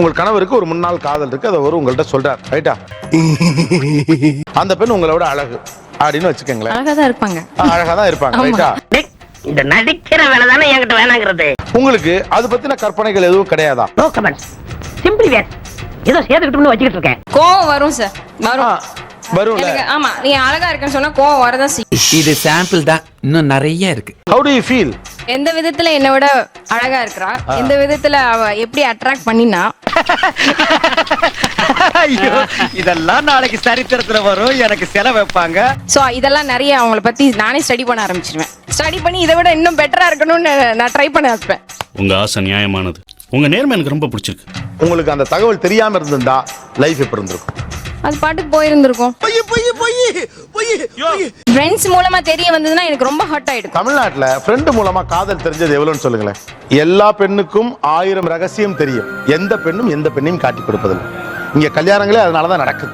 உங்கள் கணவருக்கு ஒரு முன்னாள் காதல் இருக்கு, அதை ஒரு உங்கள்கிட்ட சொல்றாரு, ரைட்டா? அந்த பெண் உங்களை விட அழகு அப்படின்னு வச்சுக்கோங்களேன். அழகா தான் இருப்பாங்க. அழகா தான் இருப்பாங்க, ரைட்டா? இந்த நடிக்கிற வேலை தானே என்கிட்ட வேணாங்கிறது. உங்களுக்கு அது பத்தின கற்பனைகள் எதுவும் கிடையாதா? நோ கமெண்ட்ஸ், சிம்பிளி வேர். ஏதோ சேர்த்துக்கிட்டு வச்சுக்கிட்டு இருக்கேன். கோவம் வரும் சார், வரும். வரும்ல. ஆமா, நீ அழகா இருக்கன்னு சொன்னா கோவம் வரதான் செய்யும். இது சாம்பிள் தான், இன்னும் நிறைய இருக்கு. How do you feel? எந்த விதத்துல என்னை விட அழகா இருக்கறா, எந்த விதத்துல அவ எப்படி அட்ராக்ட் பண்ணினா. ஐயோ, இதெல்லாம் நாளைக்கு சரித்திரத்துல வரும், எனக்கு செலவு வைப்பாங்க. சோ இதெல்லாம் நிறைய அவங்கள பத்தி நானே ஸ்டடி பண்ண ஆரம்பிச்சிருவேன். ஸ்டடி பண்ணி இதை விட இன்னும் பெட்டரா இருக்கணும்னு நான் ட்ரை பண்ண வைப்பேன். உங்க ஆசை நியாயமானது, உங்க நேர்மை எனக்கு ரொம்ப பிடிச்சிருக்கு. உங்களுக்கு அந்த தகவல் தெரியாம இருந்திருந்தா லைஃப் எப்படி இருந்திருக்கும்? அது பாட்டுக்கு போயிருந்திருக்கும். ஃப்ரெண்ட்ஸ் மூலமா தெரிய வந்ததுன்னா எனக்கு ரொம்ப ஹர்ட் ஆயிடும். தமிழ்நாட்டுல ஃப்ரெண்ட் மூலமா காதல் தெரிஞ்சது எவ்வளவுன்னு சொல்லுங்களேன். எல்லா பெண்ணுக்கும் 1000 ரகசியம் தெரியும், எந்த பெண்ணும் எந்த பெண்ணையும் காட்டி கொடுப்பதில்லை. இங்க கல்யாணங்களே அதனாலதான் நடக்குது.